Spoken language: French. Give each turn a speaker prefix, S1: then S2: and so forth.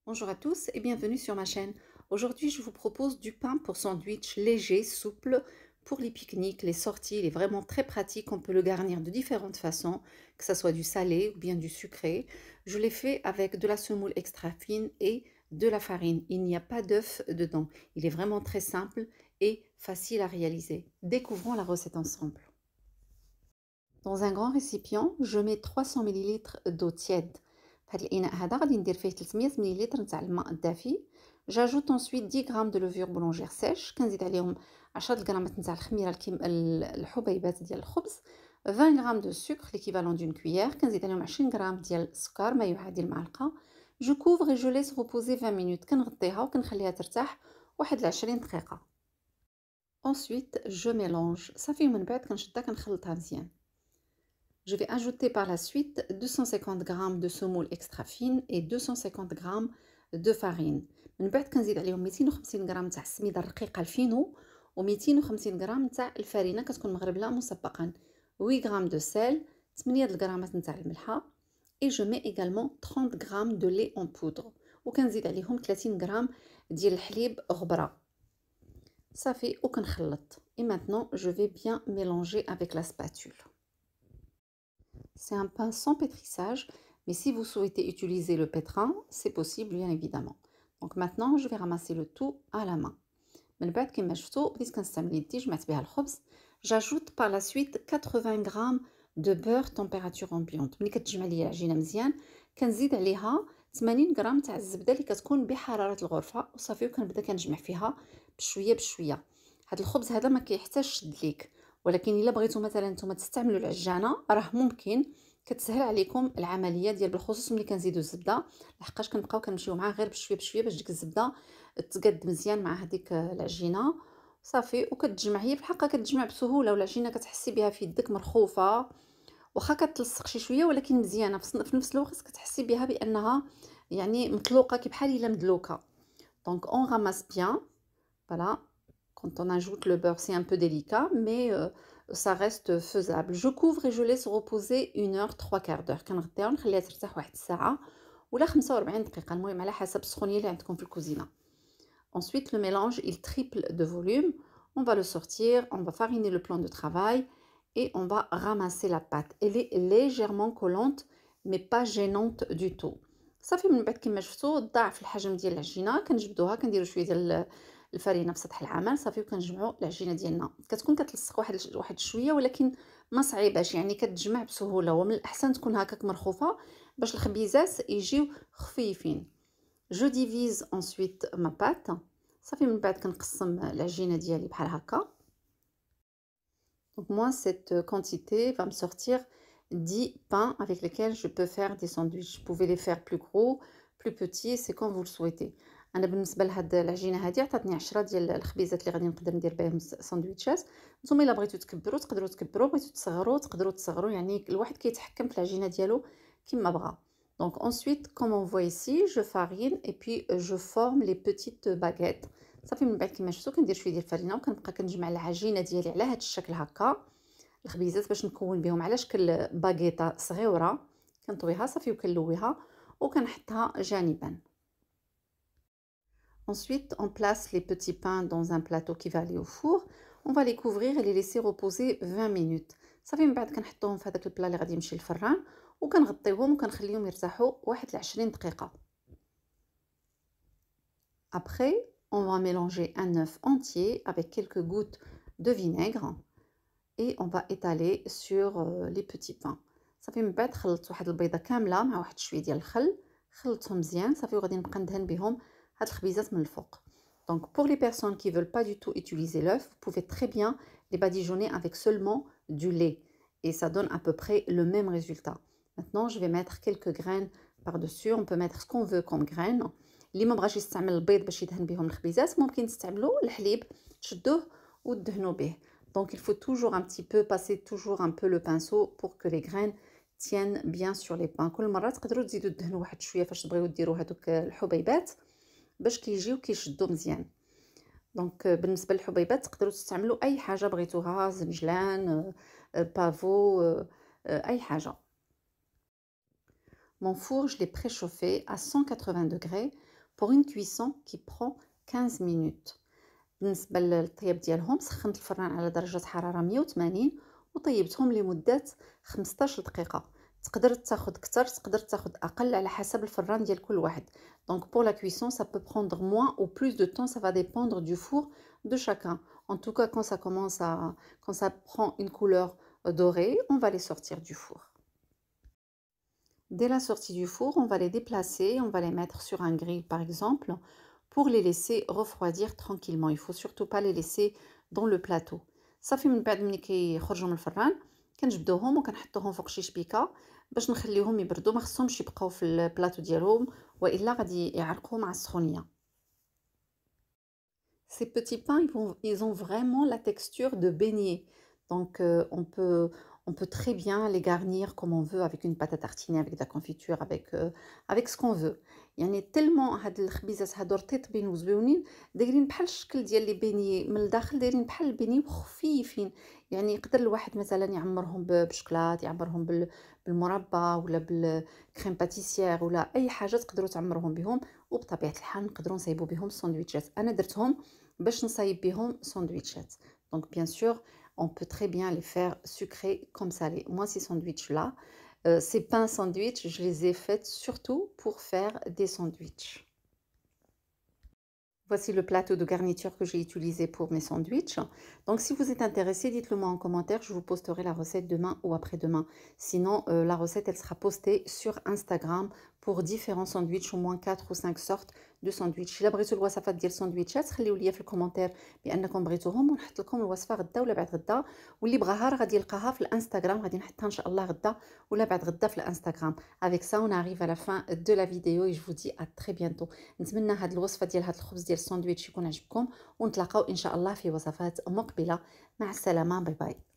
S1: Bonjour à tous et bienvenue sur ma chaîne. Aujourd'hui, je vous propose du pain pour sandwich léger, souple, pour les pique-niques, les sorties. Il est vraiment très pratique. On peut le garnir de différentes façons, que ce soit du salé ou bien du sucré. Je l'ai fait avec de la semoule extra fine et de la farine. Il n'y a pas d'œuf dedans. Il est vraiment très simple et facile à réaliser. Découvrons la recette ensemble. Dans un grand récipient, je mets 300 ml d'eau tiède. في هذا الإناء هذا غادي ندير فيه 300 مليلتر نتاع الماء الدافي. J'ajoute ensuite 10 غرام de levure boulangère sèche. كنزيد عليهم 10 غرامات نتاع الخميره الحبيبات ديال الخبز. 20 غرام de sucre l'équivalent d'une cuillère. كنزيد عليهم 20 غرام ديال السكر ما يعادل معلقه. Je couvre et je laisse reposer 20 minutes. كنغطيها وكنخليها ترتاح واحد 20 دقيقه. Ensuite, je mélange. صافي من بعد كنشدها كنخلطها مزيان. Je vais ajouter par la suite 250 g de semoule extra fine et 250 g de farine. من بعد كنزيد عليهم 250 غرام تاع السميده الرقيقه الفينو و 250 غرام تاع الفرينه كتكون مغربله مسبقا. 8 غرام de sel, 8 الغرامات نتاع الملحه. Et je mets également 30 g de lait en poudre وكنزيد عليهم 30 غرام ديال الحليب غبره. صافي وكنخلط. Et maintenant je vais bien mélanger avec la spatule. C'est un pain sans pétrissage, mais si vous souhaitez utiliser le pétrin, c'est possible bien évidemment. Donc maintenant, je vais ramasser le tout à la main. من بعد كما شفتوا بديت كنستعمل يدي جمعت بها الخبز. J'ajoute par la suite 80 g de beurre température ambiante. ملي كتجمع ليا العجينه مزيان كنزيد عليها 80 غرام تاع الزبده اللي كتكون بحراره الغرفه وصافي وكنبدا كنجمع فيها بشويه بشويه. هذا الخبز هذا ما كيحتاجش شد ليك، ولكن الا بغيتو مثلا نتوما تستعملوا العجانه راه ممكن كتسهل عليكم العمليه ديال بالخصوص ملي كنزيدوا الزبده، لحقاش كنبقاو كنمشيو معاه غير بشويه بشويه باش ديك الزبده تقاد مزيان مع هذيك العجينه. صافي وكتجمع هي بحقها كتجمع بسهوله، والعجينه كتحسي بها في يدك مرخوفه واخا كتلصق شي شويه ولكن مزيانه في نفس الوقت كتحسي بها بانها يعني مطلوقه كي بحال الا مدلوكه. دونك اون راماس بيان. فوالا. Quand on ajoute le beurre, c'est un peu délicat, mais ça reste faisable. Je couvre et je laisse reposer 1 heure, 3/4 d'heure. كنغطيها ونخليها ترتاح واحد الساعة ولا 45 دقيقة، المهم على حسب السخونية اللي عندكم في الكوزينة. Ensuite, le mélange, il triple de volume. On va le sortir, on va fariner le plan de travail et on va ramasser la pâte. Elle est légèrement collante, mais pas gênante du tout. صافي من بعد كما شفتوا ضاعف الحجم ديال العجينه كنجبدوها كنديروا شويه ديال الفرينه في سطح العمل صافي وكنجمعوا العجينه ديالنا. كتكون كتلصق واحد شويه ولكن ما صعيباش، يعني كتجمع بسهوله، ومن الاحسن تكون هكاك مرخوفه باش الخبيزات يجيو خفيفين. Je divise ensuite ma pâte. صافي من بعد كنقسم العجينه ديالي بحال هكا. Donc moi cette quantité va me sortir 10 pains avec lesquels je peux faire des sandwichs. Vous pouvez les faire plus gros, plus petits, c'est comme vous le souhaitez. انا بالنسبه لهاد العجينه هذه عطاتني 10 ديال الخبيزات اللي غادي نقدر ندير بهم ساندويتشات. نتوما الا بغيتو تكبروا تقدروا بغيتو تصغروا يعني الواحد كيتحكم في العجينه ديالو كما بغا. Donc ensuite, comme on voit ici, je farine et puis je forme les petites baguettes. صافي من بعد كما شفتوا كندير شويه ديال الفرينه وكنبقى كنجمع العجينه ديالي على هذا الشكل هكا الخبيزات باش نكون بهم على شكل باغيطه صغيره. كنطويها صافي وكنلويها وكنحطها جانبا. Ensuite, on place les petits pains dans un plateau qui va aller au four. On va les couvrir et les laisser reposer 20 minutes. صافي من بعد كنحطوهم في هذاك البلا اللي غادي يمشي للفران وكنغطيوهم وكنخليهم يرتاحوا واحد 20 دقيقه. Après, on va mélanger un œuf entier avec quelques gouttes de vinaigre et on va étaler sur les petits pains. صافي من بعد خلطت واحد البيضه كامله مع واحد شويه ديال الخل، خلطتهم مزيان صافي وغادي نبقى ندهن بهم هاد الخبيزات من الفوق. Donc pour les personnes qui veulent pas du tout utiliser l'œuf, vous pouvez très bien les badigeonner avec seulement du lait et ça donne à peu près le même résultat. Maintenant, je vais mettre quelques graines par-dessus. On peut mettre ce qu'on veut comme graines. اللي ما بغاش يستعمل البيض باش يدهن بهم الخبيزات ممكن تستعملوا الحليب تشدوه وتدهنوا به. Donc il faut toujours un petit peu passer toujours un peu le pinceau pour que les graines tiennent bien sur les pains. كل مره تقدروا تزيدوا تدهنوا واحد شويه فاش تبغيو ديروا هذوك الحبيبات باش كيجيو كيشدوا مزيان. دونك بالنسبه للحبيبات تقدروا تستعملوا اي حاجه بغيتوها، زنجلان، بافو، اي حاجه. Mon four, je l'ai préchauffé à 180 degrés pour une cuisson qui prend 15 minutes. بالنسبة للطياب ديالهم سخنت الفران على درجة حرارة 180 وطيبتهم لمدة 15 دقيقة. تقدر تاخد كتر تقدر تاخد أقل على حسب الفران ديال كل واحد. Donc pour la cuisson ça peut prendre moins ou plus de temps, ça va dépendre du four de chacun. En tout cas quand ça prend une couleur dorée, on va les sortir du four. Dès la sortie du four, on va les déplacer, on va les mettre sur un grill par exemple, pour les laisser refroidir tranquillement. Il faut surtout pas les laisser dans le plateau. صافي من بعد ملي كيخرجوا من الفران كنجبدوهم وكنحطوهم فوق شي شبيكه باش نخليهم يبردوا، ما خصهمش يبقاو في البلاطو ديالهم والا غادي يعرقوا مع السخونيه. Ces petits pains, ils ont vraiment la texture de beignet. Donc, on peut très bien les garnir comme on veut, avec une pâte à tartiner, avec de la confiture, avec ce qu'on veut. يعني tellement هاد الخبيزات هادو رطيبين وزويونين، دايرين بحال الشكل ديال لي بيني من الداخل، دايرين بحال البيني وخفيفين. يعني يقدر الواحد مثلا يعمرهم بشكلاط، يعمرهم بالمربى ولا بالكريم باتيسيير ولا اي حاجه تقدروا تعمروهم بهم. وبطبيعه الحال نقدروا نصايبوا بهم ساندويتشات. انا درتهم باش نصايب بهم ساندويتشات. Donc bien sûr, on peut très bien les faire sucrés comme salés. Moi, ces sandwichs-là, ces pains sandwich, je les ai faites surtout pour faire des sandwichs. Voici le plateau de garniture que j'ai utilisé pour mes sandwichs. Donc si vous êtes intéressé, dites-le moi en commentaire, je vous posterai la recette demain ou après-demain. Sinon, la recette, elle sera postée sur Instagram pour différents sandwichs, au moins 4 ou 5 sortes de sandwichs. إلا بغيتوا الوصفات ديال الساندويتشات خليو لي في الكومنتير بانكم بغيتوهم ونحط لكم الوصفه غدا ولا بعد غدا، واللي بغاها راه غادي يلقاها في الانستغرام، غادي نحطها ان شاء الله غدا ولا بعد غدا في الانستغرام. Avec ça on arrive à la fin de la vidéo et je vous dis à très bientôt. نتمنى هاد الوصفه ديال هاد الخبز ديال الساندويتش يكون عجبكم، ونتلاقاو ان شاء الله في وصفات مقبله. مع السلامه، باي باي.